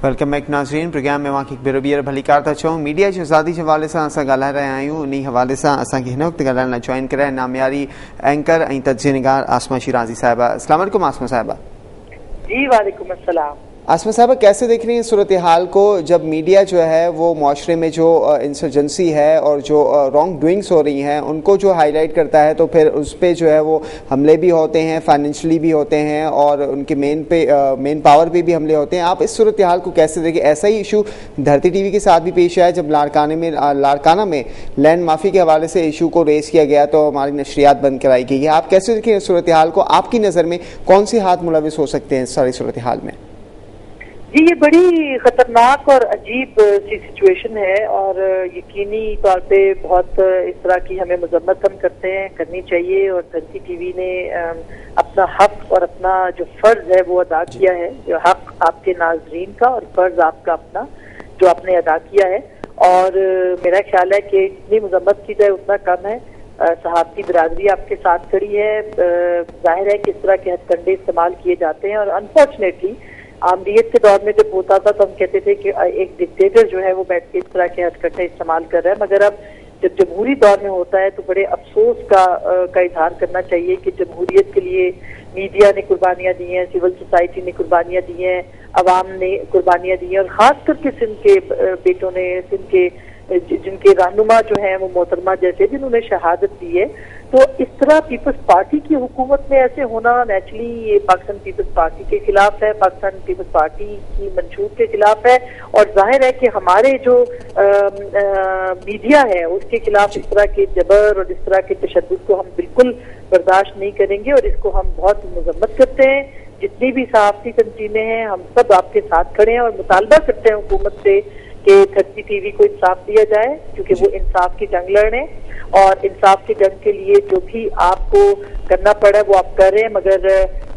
Welcome back नाज़रीन। Programme में वहाँ की बेरोबियर भली कार था चऊं मीडिया जी आज़ादी के हवाले से असां ॻाल्हाए रहिया आहियूं। उन हवाले से असांखे हिन वक़्तु ॻाल्हाइण लाइ जॉइन कराए नामियारी एंकर ऐं तज्ज़िया निगार आसमा शिराज़ी साहिबा। अस्सलाम वालेकुम आसमा साहिबा। जी वालेकुम अस्सलाम। आसमा साहबा, कैसे देख रही हैं सूरत हाल को जब मीडिया जो है वो माशरे में जो इंसर्जेंसी है और जो रॉन्ग डूइंग्स हो रही हैं उनको जो हाईलाइट करता है तो फिर उस पर जो है वो हमले भी होते हैं, फाइनेंशली भी होते हैं और उनके मेन पावर पे भी हमले होते हैं। आप इस सूरत हाल को कैसे देखें? ऐसा ही इशू धरती टीवी के साथ भी पेश आया जब लाड़काना में लैंड माफी के हवाले से इशू को रेस किया गया तो हमारी नशरियात बंद कराई गई है। आप कैसे देखें सूरत हाल को? आपकी नज़र में कौन से हाथ मुलविस हो सकते हैं सारी सूरत हाल में? जी, ये बड़ी खतरनाक और अजीब सी सिचुएशन है और यकीनी तौर पे बहुत इस तरह की हमें मजम्मत हम करनी चाहिए और धरती टीवी ने अपना हक और अपना जो फर्ज है वो अदा किया है। जो हक आपके नाजरीन का और फर्ज आपका अपना जो आपने अदा किया है और मेरा ख्याल है कि जितनी मजम्मत की जाए उतना कम है। सहाफती बिरादरी आपके साथ खड़ी है। जाहिर है कि इस तरह के हथकंडे इस्तेमाल किए जाते हैं और अनफॉर्चुनेटली आमरीत के दौर में जब होता था तो हम कहते थे कि एक डिक्टेटर जो है वो बैठ के इस तरह के हथकंडे इस्तेमाल कर रहा है, मगर अब जब जमहूरी दौर में होता है तो बड़े अफसोस का इजहार करना चाहिए कि जमहूरियत के लिए मीडिया ने कुर्बानियां दी हैं, सिविल सोसाइटी ने कुर्बानियां दी हैं, अवाम ने कुर्बानियां दी हैं और खास करके सिंध के बेटों ने, सिंध के जिनके रहनुमा जो हैं वो मोहतरमा जैसे जिन्होंने शहादत दी है। तो इस तरह पीपल्स पार्टी की हुकूमत में ऐसे होना नेचुरली ये पाकिस्तान पीपल्स पार्टी के खिलाफ है, पाकिस्तान पीपल्स पार्टी की मंशूर के खिलाफ है और जाहिर है कि हमारे जो मीडिया है उसके खिलाफ इस तरह के जबर और इस तरह के तशद्दुद को हम बिल्कुल बर्दाश्त नहीं करेंगे और इसको हम बहुत मजम्मत करते हैं। जितनी भी सहाफती तंजीमें हैं हम सब आपके साथ खड़े हैं और मुतालबा करते हैं हुकूमत से कि धरती टीवी को इंसाफ दिया जाए क्योंकि वो इंसाफ की जंग लड़ रहे हैं और इंसाफ की जंग के लिए जो भी आपको करना पड़ा वो आप कर रहे हैं, मगर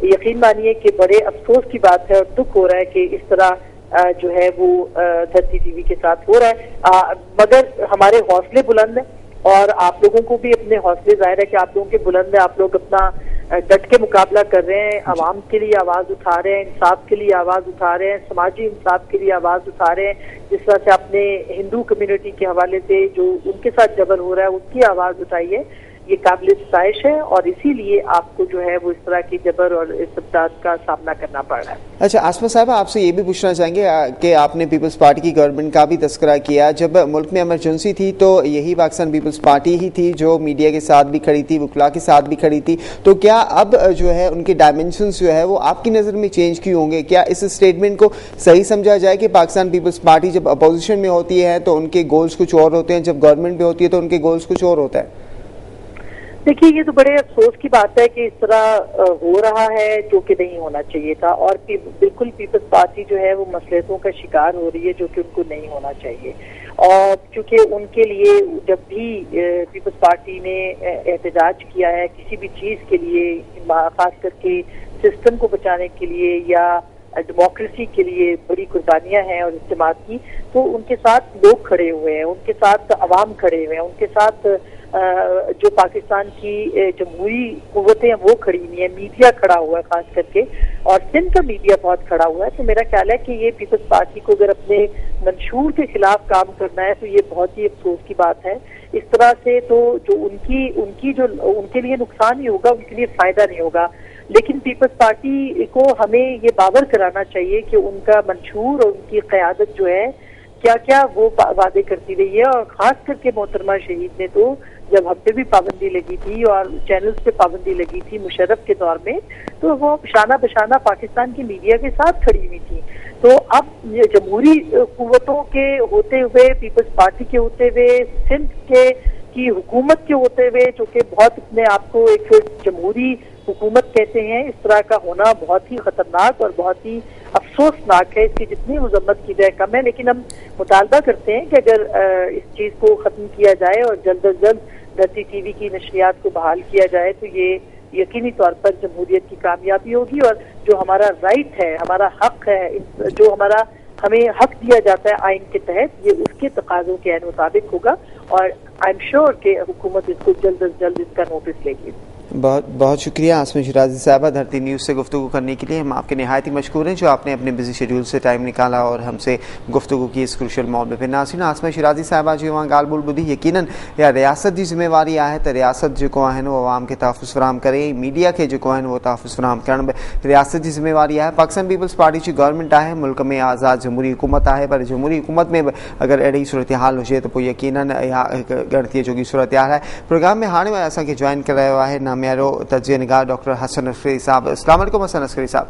यकीन मानिए कि बड़े अफसोस की बात है और दुख हो रहा है कि इस तरह जो है वो धरती टीवी के साथ हो रहा है। मगर हमारे हौसले बुलंद हैं और आप लोगों को भी अपने हौसले, जाहिर है कि आप लोगों के बुलंद है, आप लोग अपना डट के मुकाबला कर रहे हैं, अवाम के लिए आवाज उठा रहे हैं, इंसाफ के लिए आवाज उठा रहे हैं, समाजी इंसाफ के लिए आवाज उठा रहे हैं। जिस तरह से आपने हिंदू कम्युनिटी के हवाले से जो उनके साथ जबर हो रहा है उसकी आवाज उठाई है, ये काबिल सताइश है और इसीलिए आपको जो है वो इस तरह की जबर और इस्तेमाल का सामना करना पड़ रहा है। अच्छा आसमा साहब, आपसे ये भी पूछना चाहेंगे कि आपने पीपल्स पार्टी की गवर्नमेंट का भी तस्करा किया। जब मुल्क में इमरजेंसी थी तो यही पाकिस्तान पीपल्स पार्टी ही थी जो मीडिया के साथ भी खड़ी थी, वकला के साथ भी खड़ी थी। तो क्या अब जो है उनके डायमेंशंस जो है वो आपकी नज़र में चेंज क्यों होंगे? क्या इस स्टेटमेंट को सही समझा जाए कि पाकिस्तान पीपल्स पार्टी जब अपोजिशन में होती है तो उनके गोल्स कुछ और होते हैं, जब गवर्नमेंट में होती है तो उनके गोल्स कुछ और होता है? देखिए, ये तो बड़े अफसोस की बात है कि इस तरह हो रहा है जो कि नहीं होना चाहिए था और बिल्कुल पीपल्स पार्टी जो है वो मसलहतों का शिकार हो रही है जो कि उनको नहीं होना चाहिए। और चूंकि उनके लिए जब भी पीपल्स पार्टी ने एहतजाज किया है किसी भी चीज के लिए, खास करके सिस्टम को बचाने के लिए या डेमोक्रेसी के लिए बड़ी कुर्बानियां हैं और इस्तेमाल की, तो उनके साथ लोग खड़े हुए हैं, उनके साथ अवाम खड़े हुए हैं, उनके साथ जो पाकिस्तान की जमहूरी कुव्वतें हैं वो खड़ी हुई है, मीडिया खड़ा हुआ है खास करके और सिंध का मीडिया बहुत खड़ा हुआ है। तो मेरा ख्याल है कि ये पीपल्स पार्टी को अगर अपने मंशूर के खिलाफ काम करना है तो ये बहुत ही अफसोस की बात है। इस तरह से तो जो उनकी जो उनके लिए नुकसान ही होगा, उनके लिए फायदा नहीं होगा। लेकिन पीपल्स पार्टी को हमें ये बावर कराना चाहिए कि उनका मंशूर और उनकी क़यादत जो है क्या क्या वो वादे करती रही है और खास करके मोहतरमा शहीद ने तो जब हम पे भी पाबंदी लगी थी और चैनल्स पे पाबंदी लगी थी मुशर्रफ के दौर में, तो वो शाना बशाना पाकिस्तान की मीडिया के साथ खड़ी हुई थी। तो अब जमहूरी कुव्वतों के होते हुए, पीपल्स पार्टी के होते हुए, सिंध की हुकूमत के होते हुए, जो कि बहुत अपने आप को एक जमहूरी हुकूमत कहते हैं, इस तरह का होना बहुत ही खतरनाक और बहुत ही अफसोसनाक है। इसकी जितनी मजम्मत की जाए कम है, लेकिन हम मुतालबा करते हैं कि अगर इस चीज को खत्म किया जाए और जल्द अज जल्द धरती टीवी की नशरियात को बहाल किया जाए तो ये यकीनी तौर पर जमहूरियत की कामयाबी होगी और जो हमारा राइट है, हमारा हक है, जो हमें हक दिया जाता है आइन के तहत, ये उसके तकाजों के मुताबिक होगा और आई एम श्योर कि हुकूमत इसको जल्द अज जल्द इसका नोटिस लेगी। بہت بہت شکریہ آسمہ شیرازی صاحبہ دھرتی نیوز سے گفتگو کرنے کے لیے. ہم آپ کے نہایت ہی مشکور ہیں جو آپ نے اپنے بزی شیڈیول سے ٹائم نکالا اور ہم سے گفتگو کی اس کروشل معاملے پہ. ناظرین آسمہ شیرازی صاحبہ جو وہاں گال بول بدھی یقیناً یا ریاست کی ذمہ واری ہے تو ریاست جو وہ عوام کے تحفظ فراہم کرے, میڈیا کے جو وہ تحفظ فراہم کرنے ریاست کی ذمہ واری ہے. پاکستان پیپلز پارٹی کی گورنمنٹ ہے, ملک میں آزاد جمہوری حکومت ہے, پر جمہوری حکومت میں اگر اڑی صورتحال ہوجے تو یقیناً گڑتی جو صورتحال ہے. پروگرام میں ہانے اصا کے جوائن کر رہا ہے نامیارو تجزیہ نگار ڈاکٹر حسن عسکری صاحب. السلام علیکم حسن عسکری صاحب.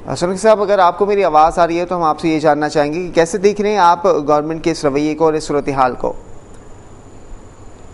حسن عسکری صاحب اگر آپ کو میری آواز آ رہی ہے تو ہم آپ سے یہ جاننا چاہیں گے کہ کیسے دیکھ رہے ہیں آپ گورنمنٹ کے اس رویے کو اور اس صورتحال کو.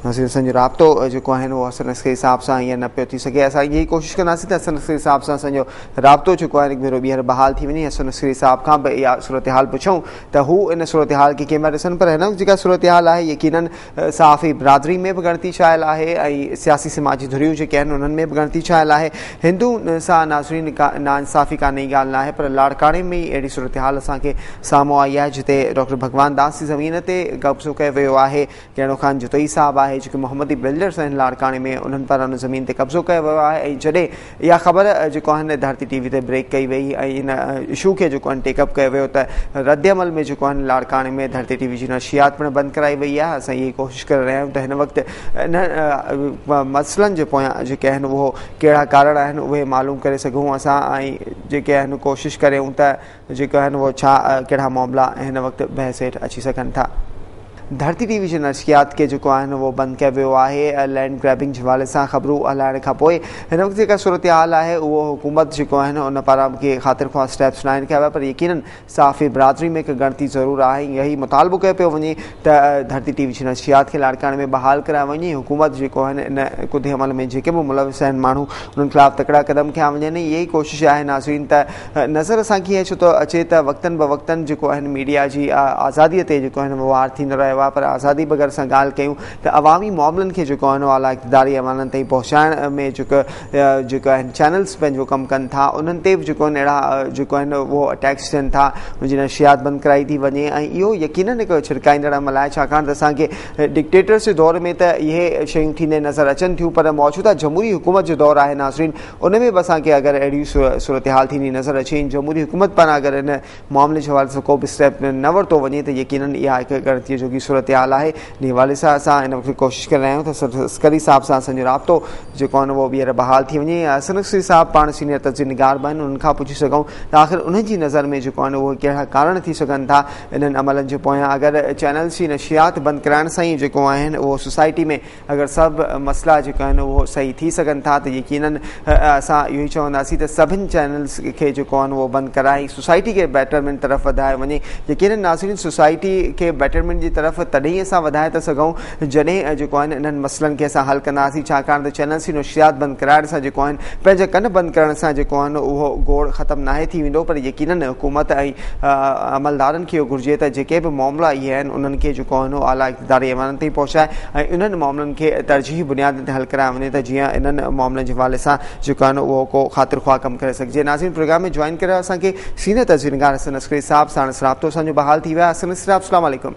سنجو رابطو جو وہ حسن عسکری صاحب سے یا نہ پی تھی سکے ایسا یہی کوشش کرنا سی حسن عسکری صاحب سے سنجو رابطو جو ایک بھیرو بہر بحال تھی ونی. حسن عسکری صاحب کا صورتحال پوچھوں تو وہ ان صورتحال کی کیمرا ڈسن پر ہے نا جا صورتحال ہے یقیناً صحافی برادری میں بھی گنتی شائل ہے, سیاسی سماجی دھریوں جو ان میں بھی گنتی شائل ہے. ہندو سا ناظرین ناانصافی کا نہیں گال نہ ہے پر لاڑکانے میں اڑی صورتحال اصا کے ساموں آئی ہے جتے ڈاکٹر بھگوان داس کی زمین سے قبضو کیا ویو ہے. کہڑو خان جتوئی صاحب ہے جو محمدی بلڈرز ہیں لاڑکانے میں انہوں پر زمین تے قبضو کیا ویو ہے. جڈے یا خبر جو دھرتی ٹی وی تے بریک کئی وئی ان ایشو کے جو ٹیک اپ کیا ویو تو رد عمل میں جو لاڑکانے میں دھرتی ٹی وی کی نشریات پہ بند کرائی وئی ہے. اصل یہ کوشش کر رہے ہیں تو ان وقت مسئلن جو پویاں جو وہ کہڑا کارن ہیں وہ معلوم کرے سکوں اصا جو کوشش کریں تو جو وہ کہڑا معاملہ ان وقت بحث ہیٹ اچھی سکن تھا. دھرتی ٹی وی نشریات کے جو وہ بند کیا ویو ہے لینڈ گریبنگ حوالے سے خبروں ہلائن کا پوئے. ان وقت جو صورتحال ہے وہ حکومت جو ان پارا کے خاطر خواہ اسٹیپس لائن کیا ہوا پر یقیناً صحافی برادری میں گنتی ضرور ہے. یہی مطالبہ کیا پہ وجے تو دھرتی ٹی وی نشریات کے لاڑکانے میں بحال کرا وجے. حکومت جو ان کدے عمل میں جو بھی ملوث ہیں مانو ان خلاف تکڑا قدم کیا وجن. یہی کوشش ہے ناظرین تو نظر اصا کی ہے چھو تو اچے تو وقتاً بوقتاً جو میڈیا کی آزادی تے جو وہ وار تھی رہے پر آزادی بغیر سے گال کیوں تو عوامی معاملن کے جو اعلیٰ اقتداری عوامن تھی پہنچائن میں جو چینلس پہ جو کم کن تھا انہوں تے جو اڑا جو وہ اٹیکس دن تھا ان کی نشریات بند کرائی تھی وجے. یہ یقیناً ایک چھڑکائندڑ عمل ہے چھاکان تو اصا کے ڈکٹیٹرس کے دور میں تو یہ شیوں تھیندے نظر اچن تھیوں پر موجودہ جمہوری حکومت جو دور ہے ناظرین ان میں بھی اصا کے اگر اڑی صورتحال تھی نظر اچے جمہوری حکومت پر اگر ان معاملے کے حوالے سے کو بھی اسٹیپ نہ ورتو وجے تو یقیناً یہ ایک غلطی جو صورتحال ہے. حوالے سے اصا ان وقت کوشش کر رہے ہیں تو عسکری صاحب سے سنجو رابطو جو وہ بہر بحال تھی وجے. حسن عسکری صاحب پان سینئر تجزیہ نگار بن ان کا پوچھی سکوں تو آخر انہیں کی نظر میں جو وہ کہڑا کارن تھی سکن تھا ان عملن جو پویاں اگر چینلس کی نشریات بند کرائن سے جو وہ سوسائٹی میں اگر سب مسئلہ جو وہ صحیح تھی سکن تھا تو یقیناً اصا یہ چاہیے تو سبھی چینلس کے جو وہ بند کرائیں سوسائٹی کے بیٹرمنٹ طرف ودائے وجے. یقیناً ناظرین سوسائٹی کے بیٹرمنٹ کی طرف تڈیں اصا ودائے تو سکوں جڈیں جو ان مسئلن کے اصا حل کناسی چھاکان تو چینلس کی نشریات بند کرائن سے جو پنج کن بند کرنے سے جو وہ گوڑ ختم نہ تھی ویندو پر یقیناً حکومت عملدارن کی گرجے تو جے بھی معاملہ یہ ہیں ان کے جو اعلیٰ اقتداری عوامن تھی پہنچائے ان معاملن کے ترجیحی بنیاد تے حل کرا وجے تو جی ان معاملن کے حوالے سے جو وہ کو خاطر خواہ کم کر سکے. ناظرین پروگرام میں جوائن کرا اصا کے سینئر تجزیہ نگار حسن عسکری صاحب سانس رابطوں سے بحال تھی ہوا. حسن عسکری صاحب السلام علیکم.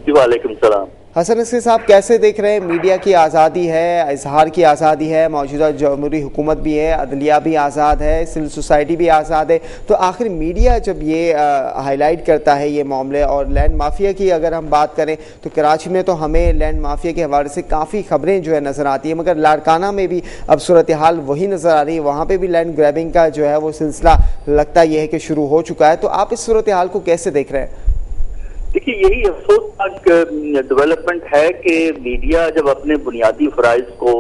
جی وعلیکم السلام. حسن عسکری صاحب کیسے دیکھ رہے ہیں میڈیا کی آزادی ہے, اظہار کی آزادی ہے, موجودہ جمہوری حکومت بھی ہے, عدلیہ بھی آزاد ہے, سول سوسائٹی بھی آزاد ہے, تو آخر میڈیا جب یہ ہائی لائٹ کرتا ہے یہ معاملے اور لینڈ مافیا کی اگر ہم بات کریں تو کراچی میں تو ہمیں لینڈ مافیا کے حوالے سے کافی خبریں جو ہے نظر آتی ہیں, مگر لاڑکانہ میں بھی اب صورتحال وہی نظر آ رہی ہے, وہاں پہ بھی لینڈ گریبنگ کا جو ہے وہ سلسلہ لگتا یہ ہے کہ شروع ہو چکا ہے. تو آپ اس صورتحال کو کیسے دیکھ رہے ہیں؟ دیکھیے یہی افسوسناک ڈیولپمنٹ ہے کہ میڈیا جب اپنے بنیادی فرائض کو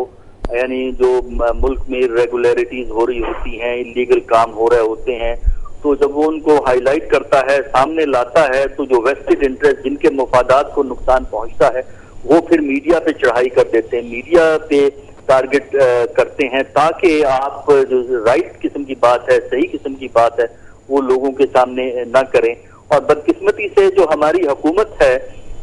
یعنی جو ملک میں ریگولیرٹیز ہو رہی ہوتی ہیں, انلیگل کام ہو رہے ہوتے ہیں, تو جب وہ ان کو ہائی لائٹ کرتا ہے, سامنے لاتا ہے, تو جو ویسٹڈ انٹرسٹ جن کے مفادات کو نقصان پہنچتا ہے وہ پھر میڈیا پہ چڑھائی کر دیتے ہیں, میڈیا پہ ٹارگٹ کرتے ہیں تاکہ آپ جو رائٹ قسم کی بات ہے, صحیح قسم کی بات ہے, وہ لوگوں کے سامنے نہ کریں. اور بدقسمتی سے جو ہماری حکومت ہے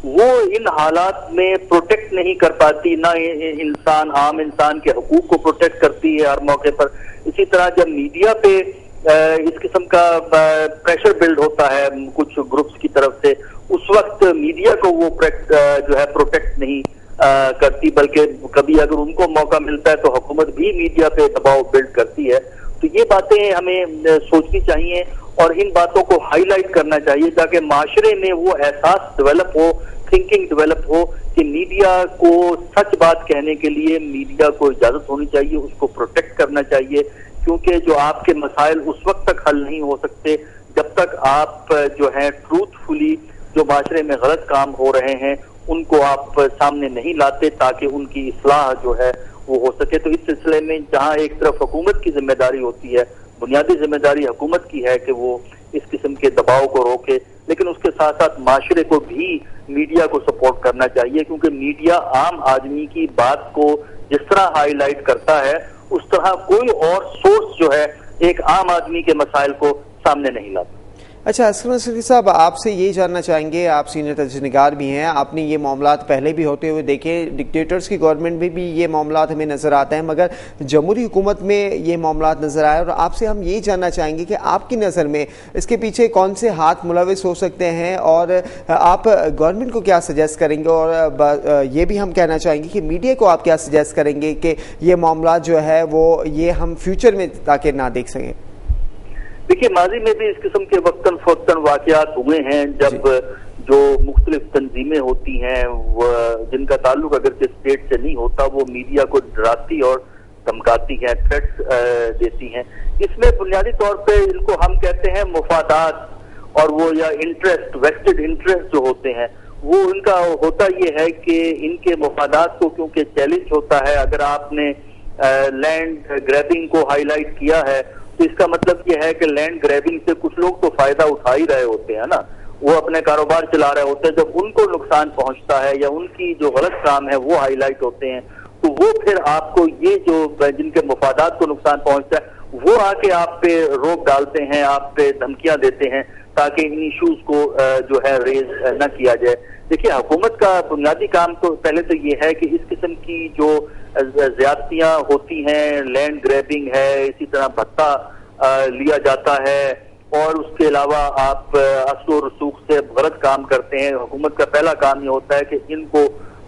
وہ ان حالات میں پروٹیکٹ نہیں کر پاتی, نہ عام انسان کے حقوق کو پروٹیکٹ کرتی ہے ہر موقع پر. اسی طرح جب میڈیا پہ اس قسم کا پریشر بلڈ ہوتا ہے کچھ گروپس کی طرف سے, اس وقت میڈیا کو وہ جو ہے پروٹیکٹ نہیں करती, बल्कि कभी अगर उनको मौका मिलता है तो हुकूमत भी मीडिया पे दबाव बिल्ड करती है। तो ये बातें हमें सोचनी चाहिए और इन बातों को हाईलाइट करना चाहिए ताकि माशरे में वो एहसास डेवलप हो, थिंकिंग डेवलप हो कि मीडिया को सच बात कहने के लिए मीडिया को इजाजत होनी चाहिए, उसको प्रोटेक्ट करना चाहिए, क्योंकि जो आपके मसाइल उस वक्त तक हल नहीं हो सकते जब तक आप जो है ट्रूथफुली जो माशरे में गलत काम हो रहे हैं उनको आप सामने नहीं लाते ताकि उनकी इस्लाह जो है वो हो सके। तो इस सिलसिले में जहां एक तरफ हुकूमत की जिम्मेदारी होती है, बुनियादी जिम्मेदारी हुकूमत की है कि वो इस किस्म के दबाव को रोके, लेकिन उसके साथ साथ माशरे को भी मीडिया को सपोर्ट करना चाहिए, क्योंकि मीडिया आम आदमी की बात को जिस तरह हाईलाइट करता है उस तरह कोई और सोर्स जो है एक आम आदमी के मसाइल को सामने नहीं लाता। अच्छा, असगर नसरी साहब, आपसे ये जानना चाहेंगे, आप सीनियर तजनिगार भी हैं, आपने ये मामलात पहले भी होते हुए देखे, डिक्टेटर्स की गवर्नमेंट में भी ये मामलात हमें नज़र आते हैं, मगर जमहूरी हुकूमत में ये मामलात नज़र आए, और आपसे हम ये जानना चाहेंगे कि आपकी नज़र में इसके पीछे कौन से हाथ मुलविस हो सकते हैं और आप गवर्नमेंट को क्या सजेस्ट करेंगे, और ये भी हम कहना चाहेंगे कि मीडिया को आप क्या सजेस्ट करेंगे कि ये मामलात जो है वो ये हम फ्यूचर में ताकि ना देख सकें। देखिए, माजी में भी इस किस्म के वक्तन फवक्तन वाकयात हुए हैं जब जो मुख्तलिफ तंजीमें होती हैं जिनका ताल्लुक अगर के स्टेट से नहीं होता, वो मीडिया को डराती और धमकाती हैं, थ्रेट्स देती हैं। इसमें बुनियादी तौर पे इनको हम कहते हैं मुफादात, और वो या इंटरेस्ट, वेस्टेड इंटरेस्ट जो होते हैं वो इनका होता ये है कि इनके मुफादात को क्योंकि चैलेंज होता है। अगर आपने लैंड ग्रैबिंग को हाईलाइट किया है तो इसका मतलब ये है कि लैंड ग्रैबिंग से कुछ लोग तो फायदा उठा ही रहे होते हैं ना, वो अपने कारोबार चला रहे होते हैं। जब उनको नुकसान पहुंचता है या उनकी जो गलत काम है वो हाईलाइट होते हैं तो वो फिर आपको ये जो जिनके मुफादात को नुकसान पहुंचता है वो आके आप पे रोक डालते हैं, आप पे धमकियां देते हैं ताकि इन इश्यूज को जो है रेज न किया जाए। देखिए, हुकूमत का बुनियादी काम तो पहले तो ये है कि इस किस्म की जो ज्यादतियां होती हैं, लैंड ग्रैबिंग है, इसी तरह भत्ता लिया जाता है और उसके अलावा आप असलो रसूख से गलत काम करते हैं, हुकूमत का पहला काम ये होता है कि इनको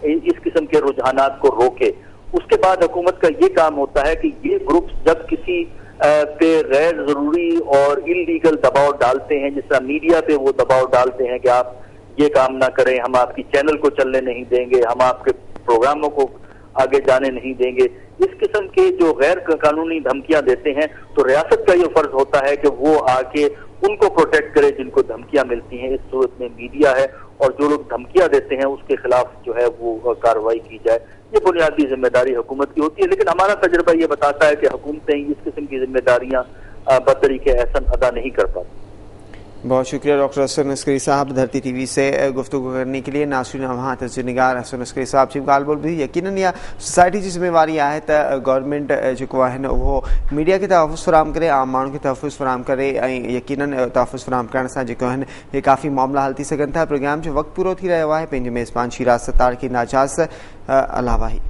इस किस्म के रुझानात को रोके। उसके बाद हुकूमत का ये काम होता है कि ये ग्रुप्स जब किसी पे गैर जरूरी और इलीगल दबाव डालते हैं, जिस तरह मीडिया पे वो दबाव डालते हैं कि आप ये काम ना करें, हम आपकी चैनल को चलने नहीं देंगे, हम आपके प्रोग्रामों को आगे जाने नहीं देंगे, इस किस्म के जो गैर कानूनी धमकियां देते हैं, तो रियासत का ये फर्ज होता है कि वो आके उनको प्रोटेक्ट करे जिनको धमकियां मिलती हैं। इस सूरत में मीडिया है और जो लोग धमकियां देते हैं उसके खिलाफ जो है वो कार्रवाई की जाए। ये बुनियादी जिम्मेदारी हुकूमत की होती है, लेकिन हमारा तजुर्बा ये बताता है कि हुकूमतें इस किस्म की जिम्मेदारियां बतरीके एहसन अदा नहीं कर पाती। बहुत शुक्रिया डॉक्टर असगर नस्करी साहब, धरती टीवी से गुफ्तगू करने के लिए। नाज़रीन, वहाँ तजनिगार असगर नस्करी साहब चीफ ॻाल्हि ॿोल यकीनन या सोसाइटी जी ज़िम्मेवारी आहे त गवर्नमेंट जेको आहे न उहो मीडिया खे तहफ़ुज़ फ़राहम करे, आम माण्हुनि खे तहफ़ुज़ फ़राहम करे, ऐं यकीनन तहफ़ुज़ फ़राहम करण सां जेको आहिनि हे काफ़ी मामला हल थी सघनि था। प्रोग्राम जो वक़्तु पूरो थी रहियो आहे। पंहिंजे मेज़बान शिराज सत्तार खे नाजाज़ अलावाही।